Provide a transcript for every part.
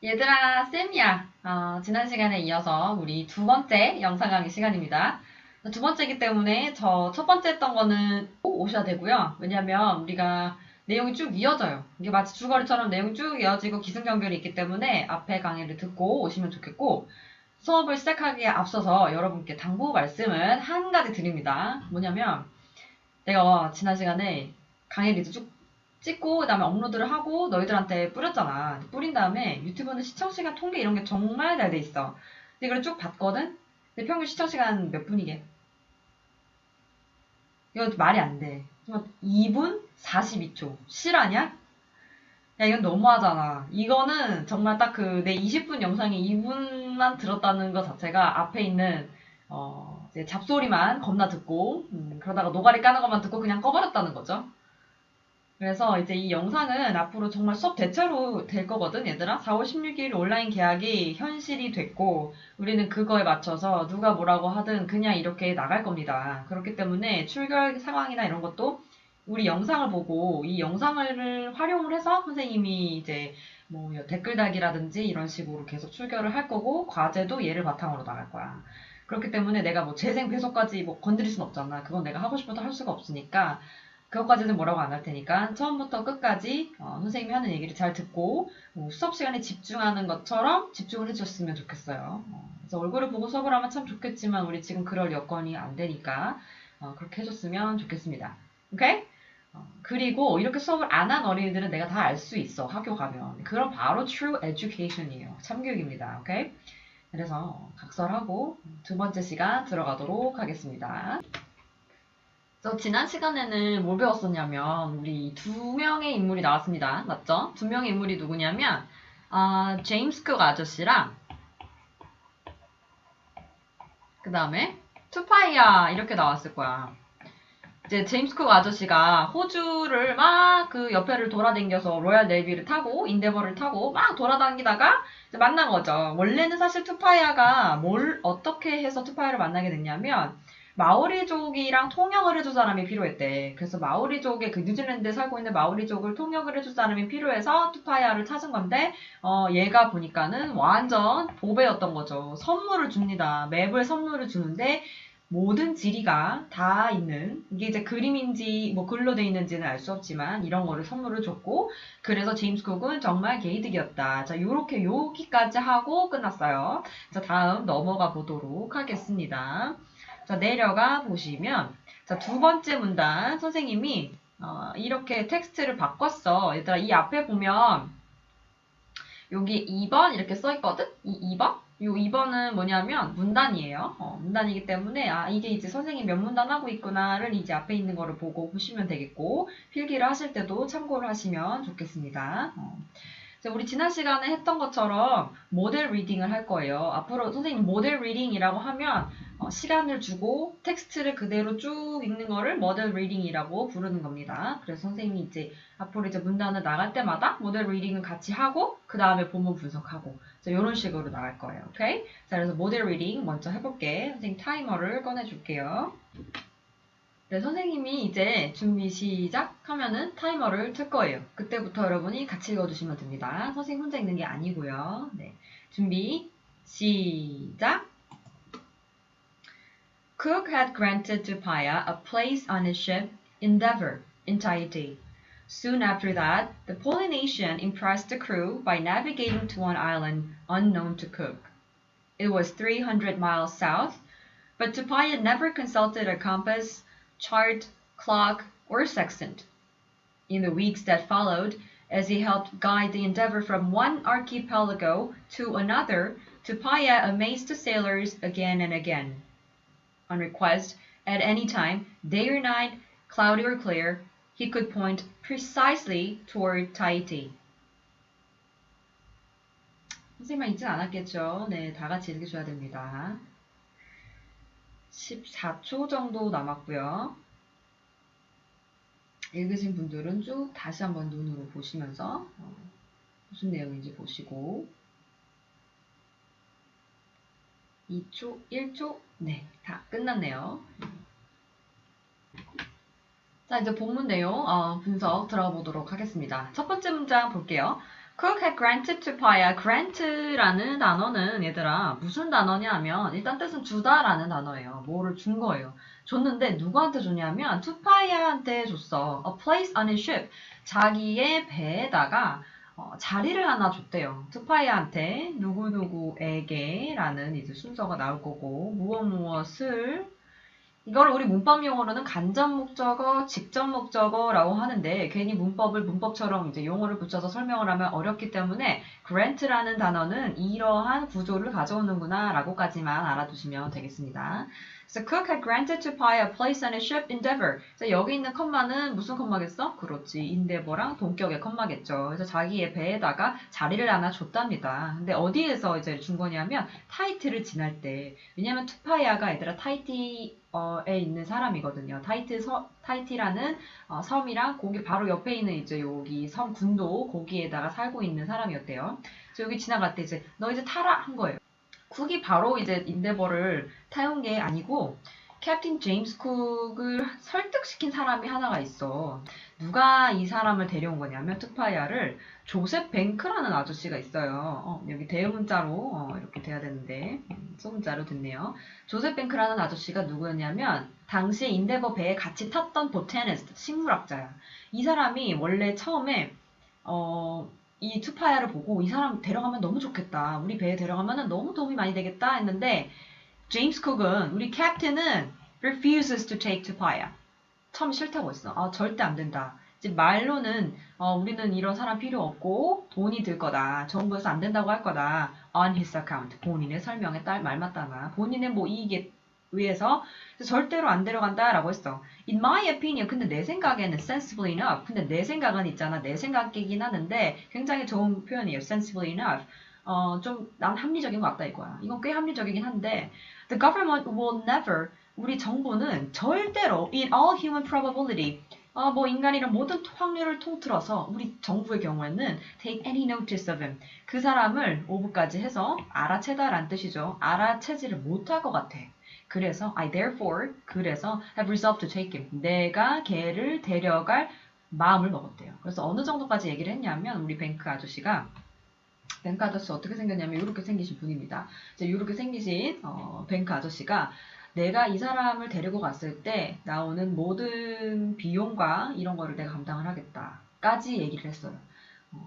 얘들아, 쌤이야. 지난 시간에 이어서 우리 두 번째 영상 강의 시간입니다. 두 번째이기 때문에 저 첫 번째 했던 거는 꼭 오셔야 되고요. 왜냐면 우리가 내용이 쭉 이어져요. 이게 마치 줄거리처럼 내용이 쭉 이어지고 기승전결이 있기 때문에 앞에 강의를 듣고 오시면 좋겠고, 수업을 시작하기에 앞서서 여러분께 당부 말씀은 한 가지 드립니다. 뭐냐면 내가 지난 시간에 강의를 이제 쭉 찍고 그다음에 업로드를 하고 너희들한테 뿌렸잖아. 뿌린 다음에 유튜브는 시청시간 통계 이런 게 정말 잘 돼 있어. 근데 이걸 쭉 봤거든? 근데 평균 시청시간 몇 분이게? 이거 말이 안 돼. 2분 42초. 실화냐? 야, 이건 너무하잖아. 이거는 정말 딱 그 내 20분 영상에 2분만 들었다는 것 자체가 앞에 있는 이제 잡소리만 겁나 듣고 그러다가 노가리 까는 것만 듣고 그냥 꺼버렸다는 거죠. 그래서 이제 이 영상은 앞으로 정말 수업 대체로 될 거거든, 얘들아. 4월 16일 온라인 계약이 현실이 됐고, 우리는 그거에 맞춰서 누가 뭐라고 하든 그냥 이렇게 나갈 겁니다. 그렇기 때문에 출결 상황이나 이런 것도 우리 영상을 보고 이 영상을 활용을 해서 선생님이 이제 뭐 댓글 달기라든지 이런 식으로 계속 출결을 할 거고, 과제도 얘를 바탕으로 나갈 거야. 그렇기 때문에 내가 뭐 재생 배속까지 뭐 건드릴 순 없잖아. 그건 내가 하고 싶어도 할 수가 없으니까. 그것까지는 뭐라고 안 할 테니까 처음부터 끝까지 선생님이 하는 얘기를 잘 듣고 수업 시간에 집중하는 것처럼 집중을 해주셨으면 좋겠어요. 그래서 얼굴을 보고 수업을 하면 참 좋겠지만 우리 지금 그럴 여건이 안 되니까 그렇게 해줬으면 좋겠습니다. 오케이? 그리고 이렇게 수업을 안 한 어린이들은 내가 다 알 수 있어. 학교 가면. 그럼 바로 true education이에요. 참교육입니다. 오케이? 그래서 각설하고 두 번째 시간 들어가도록 하겠습니다. 그래서 지난 시간에는 뭘 배웠었냐면 우리 두 명의 인물이 나왔습니다. 맞죠? 두 명의 인물이 누구냐면 제임스 쿡 아저씨랑 그 다음에 투파이야 이렇게 나왔을 거야. 이제 제임스 쿡 아저씨가 호주를 막 그 옆에를 돌아다녀서 로얄 네이비를 타고 인데버를 타고 막 돌아다니다가 이제 만난 거죠. 원래는 사실 투파이아가 뭘 어떻게 해서 투파이아를 만나게 됐냐면 마오리족이랑 통역을 해줄 사람이 필요했대. 그래서 마오리족의 그 뉴질랜드에 살고 있는 마오리족을 통역을 해줄 사람이 필요해서 투파이아를 찾은 건데 얘가 보니까는 완전 보배였던 거죠. 선물을 줍니다. 맵을 선물을 주는데 모든 지리가 다 있는 이게 이제 그림인지 뭐 글로 돼 있는지는 알 수 없지만 이런 거를 선물을 줬고 그래서 제임스 쿡은 정말 개이득이었다. 자, 요렇게 여기까지 하고 끝났어요. 자, 다음 넘어가 보도록 하겠습니다. 자, 내려가 보시면 자, 두 번째 문단 선생님이 이렇게 텍스트를 바꿨어. 얘들아, 이 앞에 보면 여기 2번 이렇게 써 있거든? 이 2번? 요 2번은 뭐냐면 문단이에요. 문단이기 때문에 이게 이제 선생님 몇 문단 하고 있구나를 이제 앞에 있는 거를 보고 보시면 되겠고 필기를 하실 때도 참고를 하시면 좋겠습니다. 우리 지난 시간에 했던 것처럼 모델 리딩을 할 거예요. 앞으로 선생님 모델 리딩이라고 하면 시간을 주고 텍스트를 그대로 쭉 읽는 거를 모델 리딩이라고 부르는 겁니다. 그래서 선생님이 이제 앞으로 이제 문단을 나갈 때마다 모델 리딩을 같이 하고 그 다음에 본문 분석하고 이런 식으로 나갈 거예요. 오케이? 자, 그래서 모델 리딩 먼저 해볼게. 선생님 타이머를 꺼내줄게요. 네, 선생님이 이제 준비 시작 하면은 타이머를 틀 거예요. 그때부터 여러분이 같이 읽어주시면 됩니다. 선생님 혼자 읽는 게 아니고요. 네, 준비 시작. Cook had granted Tupaya a place on his ship Endeavour in Tahiti. Soon after that, the Polynesian impressed the crew by navigating to an island unknown to Cook. It was 300 miles south, but Tupaya never consulted a compass, chart, clock, or sextant. In the weeks that followed, as he helped guide the Endeavour from one archipelago to another, Tupaya amazed the sailors again and again. On request, at any time, day or night, cloudy or clear, he could point precisely toward Tahiti. 선생님만 읽진 않았겠죠? 네, 다 같이 읽으셔야 됩니다. 14초 정도 남았고요. 읽으신 분들은 쭉 다시 한번 눈으로 보시면서 무슨 내용인지 보시고 2초, 1초, 네, 다 끝났네요. 자, 이제 본문 내용 분석 들어가 보도록 하겠습니다. 첫 번째 문장 볼게요. Cook had granted Tupaya. grant라는 단어는 얘들아 무슨 단어냐면 일단 뜻은 주다라는 단어예요. 뭐를 준 거예요. 줬는데 누구한테 줬냐면 투파이아한테 줬어. A place on his ship. 자기의 배에다가 자리를 하나 줬대요. 투파이아한테 누구누구에게 라는 이제 순서가 나올 거고 무엇을 이걸 우리 문법 용어로는 간접 목적어, 직접 목적어라고 하는데 괜히 문법을 문법처럼 이제 용어를 붙여서 설명을 하면 어렵기 때문에 grant라는 단어는 이러한 구조를 가져오는구나 라고까지만 알아두시면 되겠습니다. So Cook had granted to Pi a place on his ship Endeavour. 그래서 여기 있는 컴마는 무슨 컴마겠어? 그렇지. Endeavor랑 동격의 컴마겠죠. 그래서 자기의 배에다가 자리를 하나 줬답니다. 근데 어디에서 이제 준 거냐면 타이트를 지날 때. 왜냐면 투파이아가 얘들아 타이티에 있는 사람이거든요. 타이티라는 섬이랑 거기 바로 옆에 있는 이제 여기 섬 군도 거기에다가 살고 있는 사람이었대요. 그래서 여기 지나갈 때 이제 너 이제 타라 한 거예요. 쿡이 바로 이제 인데버를 태운 게 아니고 캡틴 제임스 쿡을 설득시킨 사람이 하나가 있어. 누가 이 사람을 데려온 거냐면 투파이아를 조셉 뱅크라는 아저씨가 있어요. 여기 대문자로 이렇게 돼야 되는데 소문자로 됐네요. 조셉 뱅크라는 아저씨가 누구였냐면 당시 인데버 배에 같이 탔던 보테니스트, 식물학자야. 이 사람이 원래 처음에 이 투파이아를 보고 이 사람 데려가면 너무 좋겠다. 우리 배에 데려가면 너무 도움이 많이 되겠다 했는데 제임스 쿡은 우리 캡틴은 refuses to take 투파이아. 처음 싫다고 했어. 절대 안 된다. 이제 말로는 우리는 이런 사람 필요 없고 돈이 들 거다. 정부에서 안 된다고 할 거다. on his account. 본인의 설명에 말 맞다나. 본인의 뭐 이익에 위해서 절대로 안 데려간다라고 했어. In my opinion. 근데 내 생각에는 sensibly enough. 근데 내 생각은 있잖아. 내 생각이긴 하는데 굉장히 좋은 표현이에요. sensibly enough. 좀 난 합리적인 것 같다 이거야. 이건 꽤 합리적이긴 한데 the government will never. 우리 정부는 절대로 in all human probability. 뭐 인간이란 모든 확률을 통틀어서 우리 정부의 경우에는 take any notice of him. 그 사람을 ove까지 해서 알아채다라는 뜻이죠. 알아채지를 못할 것 같아. 그래서 I therefore 그래서 have resolved to take him. 내가 걔를 데려갈 마음을 먹었대요. 그래서 어느 정도까지 얘기를 했냐면 우리 뱅크 아저씨가 뱅크 아저씨 어떻게 생겼냐면 이렇게 생기신 분입니다. 이렇게 생기신 뱅크 아저씨가 내가 이 사람을 데리고 갔을 때 나오는 모든 비용과 이런 거를 내가 감당을 하겠다. 까지 얘기를 했어요.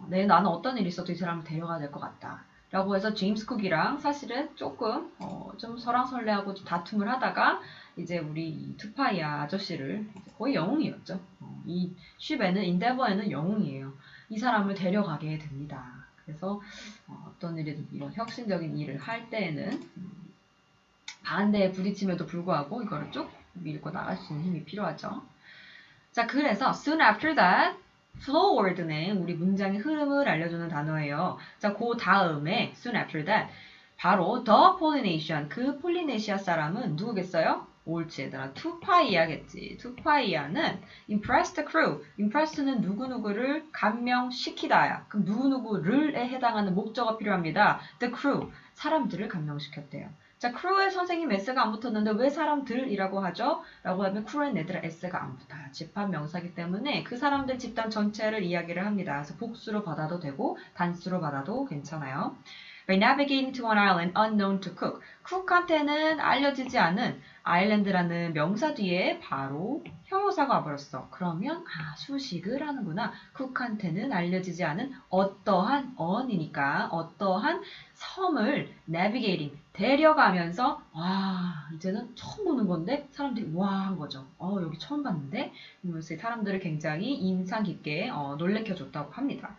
나는 어떤 일이 있어도 이 사람을 데려가야 될 것 같다. 라고 해서 제임스 쿡이랑 사실은 조금 좀 설왕설래하고 좀 다툼을 하다가 이제 우리 투파이아 아저씨를 거의 영웅이었죠. 이 쉽에는 인데버에는 영웅이에요. 이 사람을 데려가게 됩니다. 그래서 어떤 일이든 이런 혁신적인 일을 할 때에는 반대에 부딪힘에도 불구하고 이거를 쭉 밀고 나갈 수 있는 힘이 필요하죠. 자, 그래서 soon after that flowward는 우리 문장의 흐름을 알려주는 단어예요. 자, 그 다음에 soon after that 바로 the Polynesian 그 폴리네시아 사람은 누구겠어요? 옳지 얘들아 투파이아겠지. 투파이아는 impress the crew. impress는 누구누구를 감명시키다야. 그럼 누구누구를에 해당하는 목적어가 필요합니다. the crew 사람들을 감명시켰대요. 자, crew에 선생님 s가 안 붙었는데 왜 사람들이라고 하죠? 라고 하면 crew엔 얘들아 s가 안 붙어요. 집합 명사기 때문에 그 사람들 집단 전체를 이야기를 합니다. 그래서 복수로 받아도 되고 단수로 받아도 괜찮아요. By navigating to an island unknown to Cook. 쿡한테는 알려지지 않은 아일랜드라는 명사 뒤에 바로 형용사가 와버렸어. 그러면 수식을 하는구나. 쿡한테는 알려지지 않은 어떠한 언이니까 어떠한 섬을 navigating 데려가면서 와 이제는 처음 보는 건데 사람들이 와 한 거죠. 여기 처음 봤는데 이러면서 사람들을 굉장히 인상 깊게 놀래켜줬다고 합니다.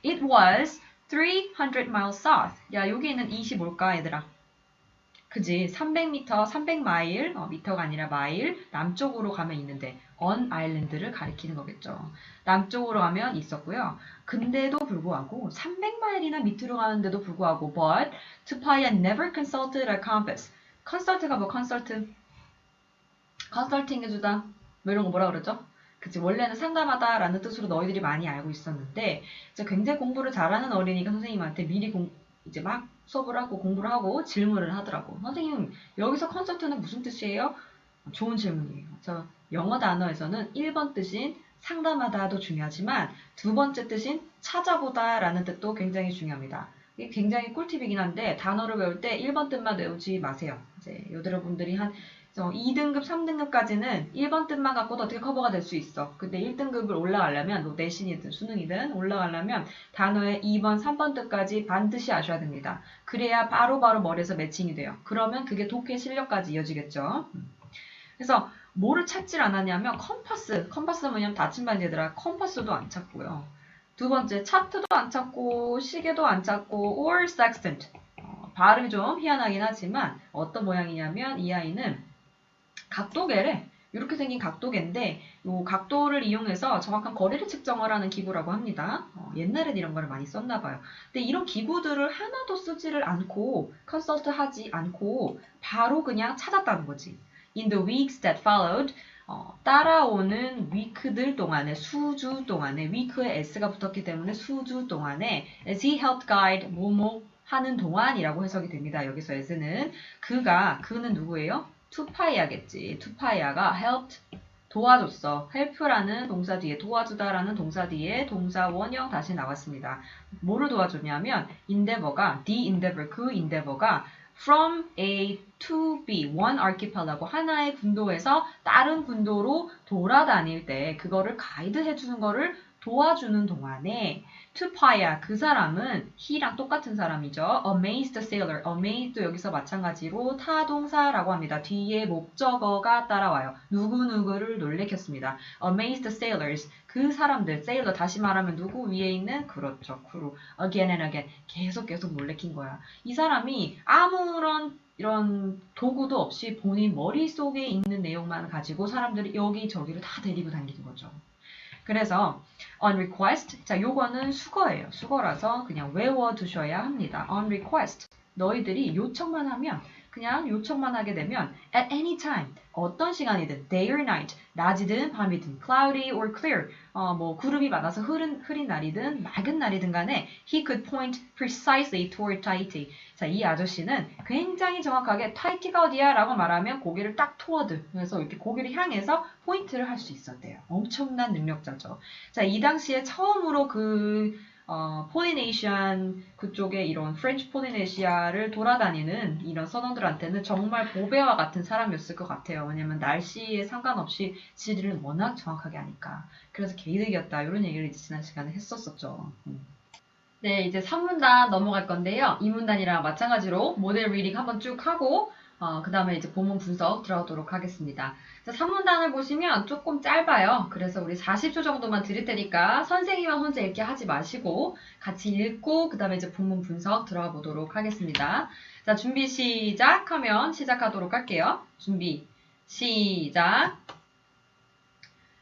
It was 300 miles south. 야, 여기는 20 뭘까, 얘들아? 그지? 300m, 300마일, 미터가 아니라 마일, 남쪽으로 가면 있는데, on island를 가리키는 거겠죠. 남쪽으로 가면 있었고요. 근데도 불구하고, 300마일이나 밑으로 가는데도 불구하고, but Tupaya never consulted a compass. 컨설트가 뭐 컨설트? 컨설팅 해주다. 뭐 이런 거 뭐라 그러죠? 그치, 원래는 상담하다 라는 뜻으로 너희들이 많이 알고 있었는데 이제 굉장히 공부를 잘하는 어린이가 선생님한테 미리 이제 막 수업을 하고 공부를 하고 질문을 하더라고. 선생님 여기서 컨설트는 무슨 뜻이에요? 좋은 질문이에요. 영어 단어에서는 1번 뜻인 상담하다도 중요하지만 두 번째 뜻인 찾아보다 라는 뜻도 굉장히 중요합니다. 이게 굉장히 꿀팁이긴 한데 단어를 외울 때 1번 뜻만 외우지 마세요. 이제 여러분들이 한 2등급, 3등급까지는 1번 뜻만 갖고도 어떻게 커버가 될 수 있어. 근데 1등급을 올라가려면 뭐 내신이든 수능이든 올라가려면 단어의 2번, 3번 뜻까지 반드시 아셔야 됩니다. 그래야 바로바로 머리에서 매칭이 돼요. 그러면 그게 독해 실력까지 이어지겠죠. 그래서 뭐를 찾질 않았냐면 컴파스는 뭐냐면 닫힌반 얘들아 컴파스도 안 찾고요. 두 번째 차트도 안 찾고 시계도 안 찾고 or sextant 발음이 좀 희한하긴 하지만 어떤 모양이냐면 이 아이는 각도계래. 이렇게 생긴 각도계인데 이 각도를 이용해서 정확한 거리를 측정을 하는 기구라고 합니다. 옛날엔 이런 거를 많이 썼나 봐요. 근데 이런 기구들을 하나도 쓰지를 않고 컨설트 하지 않고 바로 그냥 찾았다는 거지. In the weeks that followed 따라오는 위크들 동안에 수주 동안에 위크에 s가 붙었기 때문에 수주 동안에 as he helped guide 뭐뭐 하는 동안이라고 해석이 됩니다. 여기서 as는 그는 누구예요? 투파이아겠지. 투파이아가 helped 도와줬어. help라는 동사 뒤에 도와주다라는 동사 뒤에 동사 원형 다시 나왔습니다. 뭐를 도와줬냐면 endeavor가 the endeavor 그 endeavor가 from A to B one archipelago 하나의 군도에서 다른 군도로 돌아다닐 때 그거를 가이드 해주는 거를 도와주는 동안에 투파야 그 사람은 he랑 똑같은 사람이죠. amazed sailor, amazed 여기서 마찬가지로 타동사라고 합니다. 뒤에 목적어가 따라와요. 누구누구를 놀래켰습니다. amazed sailors 그 사람들, sailor 다시 말하면 누구 위에 있는 그렇죠. 크루 again and again 계속 놀래킨 거야. 이 사람이 아무런 이런 도구도 없이 본인 머릿속에 있는 내용만 가지고 사람들이 여기저기를 다 데리고 다니는 거죠. 그래서 on request, 자 요거는 수거예요. 수거라서 그냥 외워두셔야 합니다. on request, 너희들이 요청만 하면 그냥 요청만 하게 되면 at any time, 어떤 시간이든 day or night, 낮이든 밤이든 cloudy or clear, 뭐 구름이 많아서 흐린 날이든 맑은 날이든 간에 he could point precisely toward Tahiti. 자, 이 아저씨는 굉장히 정확하게 타이티가 어디야? 라고 말하면 고개를 딱 toward, 그래서 이렇게 고개를 향해서 포인트를 할 수 있었대요. 엄청난 능력자죠. 자, 이 당시에 처음으로 폴리네시안 그쪽에 이런 프렌치 폴리네시아를 돌아다니는 이런 선원들한테는 정말 보배와 같은 사람이었을 것 같아요. 왜냐면 날씨에 상관없이 지리를 워낙 정확하게 아니까. 그래서 개이득이었다. 이런 얘기를 지난 시간에 했었었죠. 네, 이제 3문단 넘어갈 건데요. 2문단이랑 마찬가지로 모델 리딩 한번 쭉 하고 그 다음에 이제 본문 분석 들어가도록 하겠습니다. 3문단을 보시면 조금 짧아요. 그래서 우리 40초 정도만 드릴 테니까 선생님만 혼자 읽게 하지 마시고 같이 읽고 그 다음에 이제 본문 분석 들어가 보도록 하겠습니다. 자, 준비 시작하면 시작하도록 할게요. 준비 시작.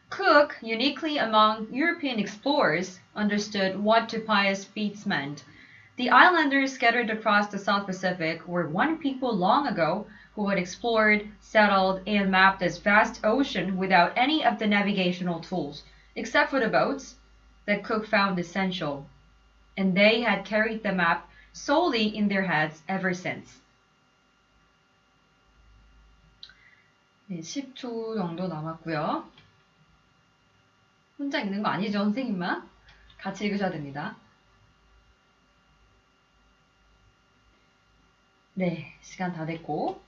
Cook, uniquely among European explorers, understood what Tobias feats meant. The islanders scattered across the South Pacific were one people long ago who had explored, settled, and mapped this vast ocean without any of the navigational tools, except for the boats that Cook found essential. And they had carried the map solely in their heads ever since. 네, 10초 정도 남았고요. 혼자 읽는 거 아니죠, 선생님만? 같이 읽으셔야 됩니다. 네, 시간 다 됐고.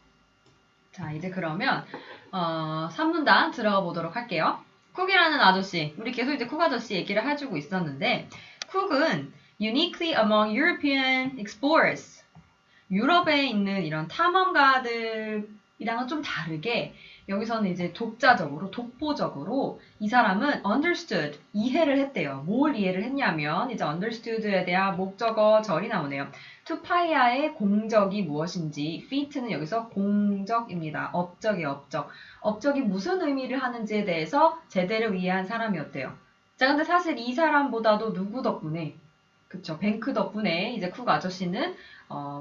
자, 이제 그러면 3문단 들어가 보도록 할게요. 쿡이라는 아저씨, 우리 계속 이제 쿡 아저씨 얘기를 해주고 있었는데 쿡은 uniquely among European explorers, 유럽에 있는 이런 탐험가들이랑은 좀 다르게 여기서는 이제 독보적으로 이 사람은 understood, 이해를 했대요. 뭘 이해를 했냐면 이제 understood에 대한 목적어 절이 나오네요. 투파이아의 공적이 무엇인지, feat는 여기서 공적입니다. 업적이에요, 업적. 업적이 무슨 의미를 하는지에 대해서 제대로 이해한 사람이었대요. 자, 근데 사실 이 사람보다도 누구 덕분에, 그쵸, 뱅크 덕분에 이제 쿡 아저씨는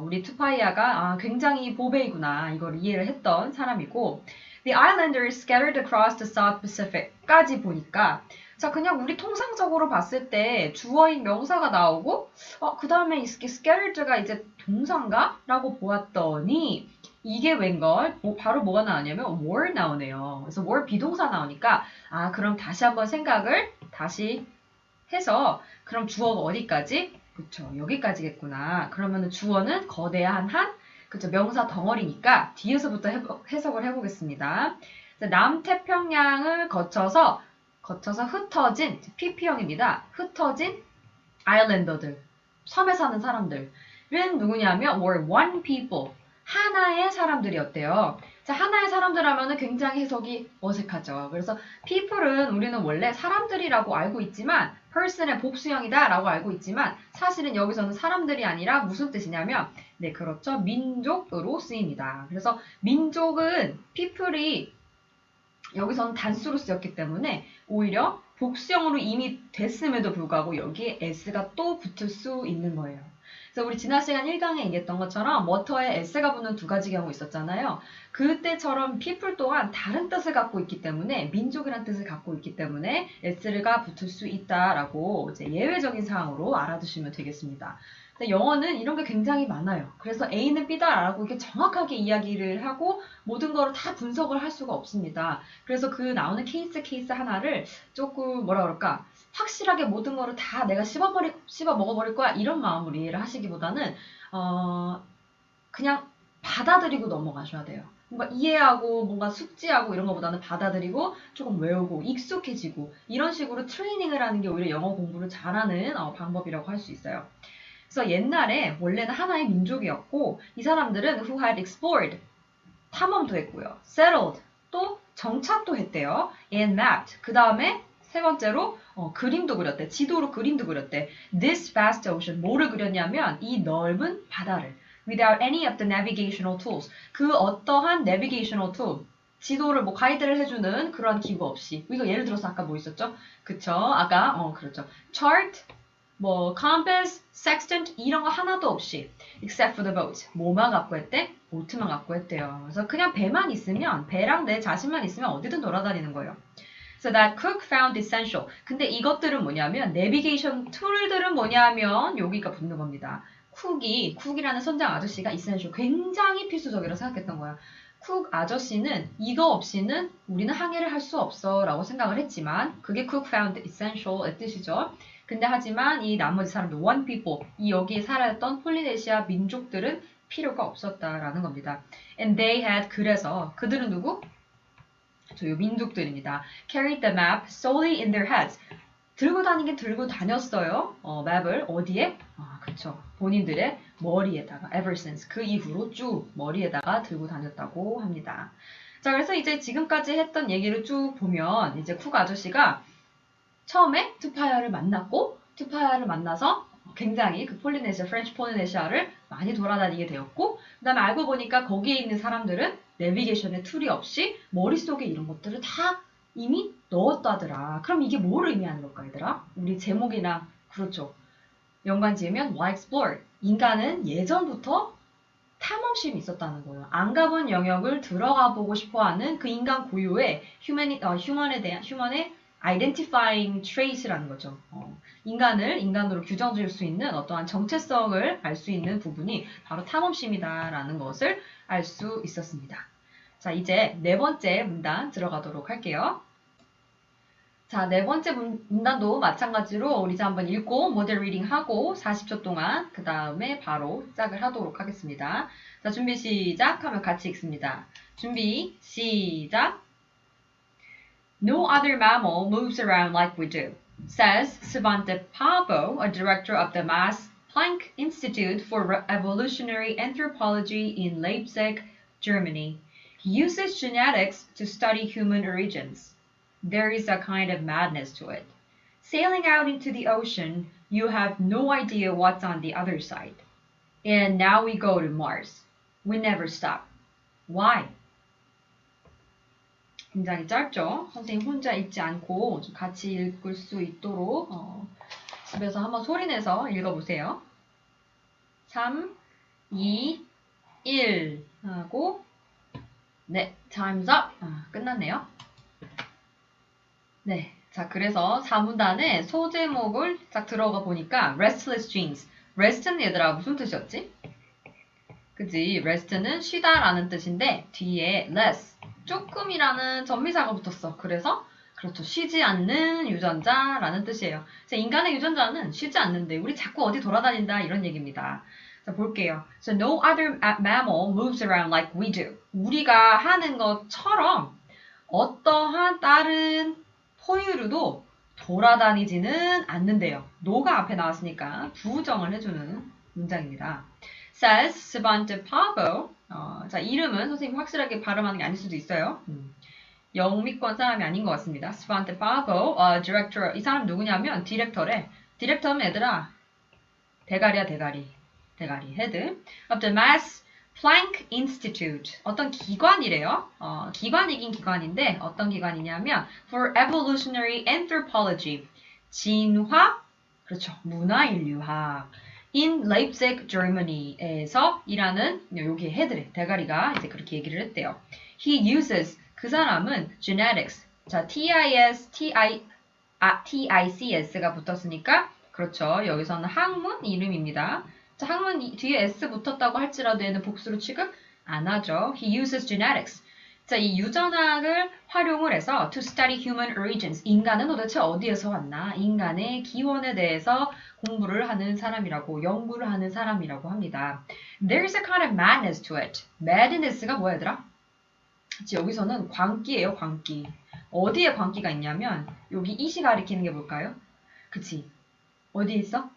우리 투파이아가 굉장히 보배이구나, 이걸 이해를 했던 사람이고, The islanders scattered across the South Pacific까지 보니까 자 그냥 우리 통상적으로 봤을 때 주어인 명사가 나오고 그 다음에 이 scattered가 이제 동사인가? 라고 보았더니 이게 웬걸? 바로 뭐가 나오냐면 were 나오네요. 그래서 were 비동사 나오니까 아 그럼 다시 한번 생각을 다시 해서 그럼 주어가 어디까지? 그쵸 여기까지겠구나. 그러면은 주어는 거대한 한 그쵸 명사 덩어리니까 뒤에서부터 해석을 해보겠습니다. 남태평양을 거쳐서 흩어진 PP형입니다. 흩어진 아일랜더들 섬에 사는 사람들은 누구냐면 were one people 하나의 사람들이었대요. 자, 하나의 사람들 하면은 굉장히 해석이 어색하죠. 그래서 people은 우리는 원래 사람들이라고 알고 있지만 person의 복수형이다 라고 알고 있지만 사실은 여기서는 사람들이 아니라 무슨 뜻이냐면 네 그렇죠 민족으로 쓰입니다. 그래서 민족은 people이 여기서는 단수로 쓰였기 때문에 오히려 복수형으로 이미 됐음에도 불구하고 여기에 s가 또 붙을 수 있는 거예요. 그래서 우리 지난 시간 1강에 얘기했던 것처럼 워터에 s가 붙는 두 가지 경우 있었잖아요. 그때처럼 people 또한 다른 뜻을 갖고 있기 때문에 민족이란 뜻을 갖고 있기 때문에 s가 붙을 수 있다라고 이제 예외적인 사항으로 알아두시면 되겠습니다. 영어는 이런 게 굉장히 많아요. 그래서 A는 B다라고 이렇게 정확하게 이야기를 하고 모든 거를 다 분석을 할 수가 없습니다. 그래서 그 나오는 케이스 하나를 조금 뭐라 그럴까 확실하게 모든 거를 다 내가 씹어 먹어버릴 거야 이런 마음으로 이해를 하시기보다는 그냥 받아들이고 넘어가셔야 돼요. 뭔가 이해하고 뭔가 숙지하고 이런 것보다는 받아들이고 조금 외우고 익숙해지고 이런 식으로 트레이닝을 하는 게 오히려 영어 공부를 잘하는 방법이라고 할 수 있어요. 그래서 옛날에 원래는 하나의 민족이었고 이 사람들은 who had explored 탐험도 했고요. settled 또 정착도 했대요. and mapped 그 다음에 세 번째로 그림도 그렸대. 지도로 그림도 그렸대. This vast ocean 뭐를 그렸냐면 이 넓은 바다를 without any of the navigational tools 그 어떠한 navigational tool 지도를 뭐 가이드를 해주는 그런 기구 없이 이거 예를 들어서 아까 뭐 있었죠? 그쵸? 아까 그렇죠. chart 뭐 compass, sextant 이런 거 하나도 없이 except for the boat 뭐만 갖고 했대? 보트만 갖고 했대요. 그래서 그냥 배만 있으면 배랑 내 자신만 있으면 어디든 돌아다니는 거예요. So that Cook found essential. 근데 이것들은 뭐냐면 내비게이션 툴들은 뭐냐면 여기가 붙는 겁니다. 쿡이라는 선장 아저씨가 essential 굉장히 필수적이라고 생각했던 거야. 쿡 아저씨는 이거 없이는 우리는 항해를 할 수 없어 라고 생각을 했지만 그게 Cook found essential의 뜻이죠. 근데 하지만 이 나머지 사람들 one people 이 여기에 살아있던 폴리네시아 민족들은 필요가 없었다라는 겁니다. And they had 그래서 그들은 누구? 요 민족들입니다. Carried the map solely in their heads. 들고 다니긴 들고 다녔어요. 맵을 어디에? 그쵸. 본인들의 머리에다가 ever since 그 이후로 쭉 머리에다가 들고 다녔다고 합니다. 자, 그래서 이제 지금까지 했던 얘기를 쭉 보면 이제 쿡 아저씨가 처음에 투파야를 만났고 투파야를 만나서 굉장히 그 프렌치 폴리네시아를 많이 돌아다니게 되었고 그 다음에 알고 보니까 거기에 있는 사람들은 내비게이션의 툴이 없이 머릿속에 이런 것들을 다 이미 넣었다더라. 그럼 이게 뭘 의미하는 걸까 얘들아? 우리 제목이나 그렇죠. 연관 지으면 why explore? 인간은 예전부터 탐험심이 있었다는 거예요. 안 가본 영역을 들어가 보고 싶어하는 그 인간 고유의 휴먼의 identifying trait이라는 거죠. 인간을 인간으로 규정 지을 수 있는 어떠한 정체성을 알 수 있는 부분이 바로 탐험심이다라는 것을 알 수 있었습니다. 자, 이제 네 번째 문단 들어가도록 할게요. 자, 네 번째 문단도 마찬가지로 우리 이제 한번 읽고 모델 리딩 하고 40초 동안 그 다음에 바로 시작을 하도록 하겠습니다. 자, 준비 시작 하면 같이 읽습니다. 준비 시작. No other mammal moves around like we do, says Svante Paavo, a director of the Max Planck Institute for Evolutionary Anthropology in Leipzig, Germany. He uses genetics to study human origins. There is a kind of madness to it. Sailing out into the ocean, you have no idea what's on the other side. And now we go to Mars. We never stop. Why? 굉장히 짧죠? 선생님 혼자 읽지 않고 좀 같이 읽을 수 있도록 집에서 한번 소리내서 읽어보세요. 3, 2, 1 하고 네, time's up. 끝났네요. 네, 자 그래서 4문단의 소제목을 딱 들어가 보니까 restless dreams. rest는 얘들아 무슨 뜻이었지? 그지? rest는 쉬다라는 뜻인데 뒤에 less, 조금이라는 전미사가 붙었어. 그래서 그렇죠. 쉬지 않는 유전자라는 뜻이에요. 자, 인간의 유전자는 쉬지 않는데 우리 자꾸 어디 돌아다닌다 이런 얘기입니다. 자, 볼게요. So no other mammal moves around like we do. 우리가 하는 것처럼 어떠한 다른 포유류도 돌아다니지는 않는데요. no가 앞에 나왔으니까 부정을 해주는 문장입니다. says Svante Pavo. 자, 이름은 선생님 확실하게 발음하는 게 아닐 수도 있어요. 영미권 사람이 아닌 것 같습니다. Svante Pavo, director. 이 사람 누구냐면 디렉터래. 디렉터는 얘들아 대가리야 대가리. 대가리 헤드 of the Max Planck Institute. 어떤 기관이래요. 기관이긴 기관인데 어떤 기관이냐면 for evolutionary anthropology. 진화, 그렇죠. 문화인류학. in Leipzig, Germany에서 일하는 여기 헤드래. 대가리가 이제 그렇게 얘기를 했대요. He uses 그 사람은 genetics. 자, TICS가 붙었으니까 그렇죠. 여기서는 학문 이름입니다. 자, 학문 뒤에 S 붙었다고 할지라도 얘는 복수로 취급 안 하죠. He uses genetics. 자, 이 유전학을 활용을 해서 to study human origins. 인간은 도대체 어디에서 왔나? 인간의 기원에 대해서 공부를 하는 사람이라고, 연구를 하는 사람이라고 합니다. There's a kind of madness to it. madness가 뭐야, 얘들아? 여기서는 광기예요, 광기. 어디에 광기가 있냐면 여기 이시 가리키는 게 뭘까요? 그치? 어디에 있어?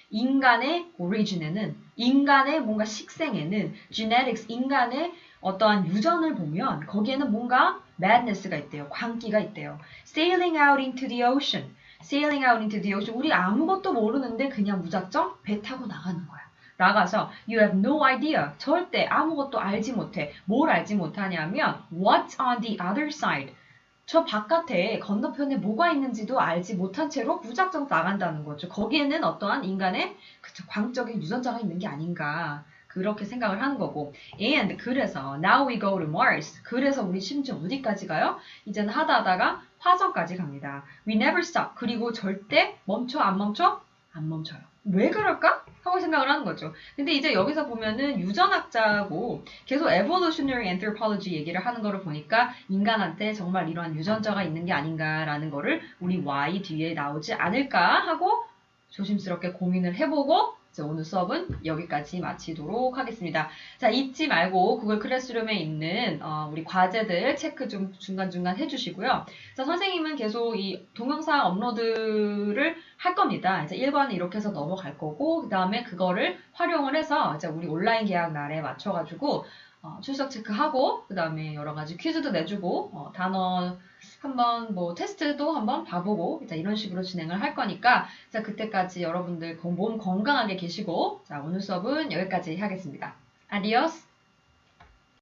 인간의 origin에는, 인간의 뭔가 식생에는 genetics, 인간의 어떠한 유전을 보면 거기에는 뭔가 madness가 있대요. 광기가 있대요. Sailing out into the ocean. Sailing out into the ocean. 우리 아무것도 모르는데 그냥 무작정 배 타고 나가는 거야. 나가서 you have no idea. 절대 아무것도 알지 못해. 뭘 알지 못하냐면 what's on the other side. 저 바깥에 건너편에 뭐가 있는지도 알지 못한 채로 무작정 나간다는 거죠. 거기에는 어떠한 인간의 광적인 유전자가 있는 게 아닌가. 그렇게 생각을 하는 거고. And 그래서 now we go to Mars. 그래서 우리 심지어 어디까지 가요? 이제는 하다가 화성까지 갑니다. We never stop. 그리고 절대 멈춰 안 멈춰? 안 멈춰요. 왜 그럴까? 하고 생각을 하는 거죠. 근데 이제 여기서 보면은 유전학자고 계속 evolutionary anthropology 얘기를 하는 거를 보니까 인간한테 정말 이러한 유전자가 있는 게 아닌가라는 거를 우리 Y 뒤에 나오지 않을까 하고 조심스럽게 고민을 해보고 오늘 수업은 여기까지 마치도록 하겠습니다. 자, 잊지 말고 구글 클래스룸에 있는 우리 과제들 체크 좀 중간중간 해주시고요. 자, 선생님은 계속 이 동영상 업로드를 할 겁니다. 이제 1과는 이렇게 해서 넘어갈 거고, 그 다음에 그거를 활용을 해서 이제 우리 온라인 계약 날에 맞춰가지고 출석 체크하고, 그 다음에 여러 가지 퀴즈도 내주고, 단어 한번 뭐 테스트도 한번 봐보고, 자, 이런 식으로 진행을 할 거니까, 자, 그때까지 여러분들 몸 건강하게 계시고, 자, 오늘 수업은 여기까지 하겠습니다. 아디오스!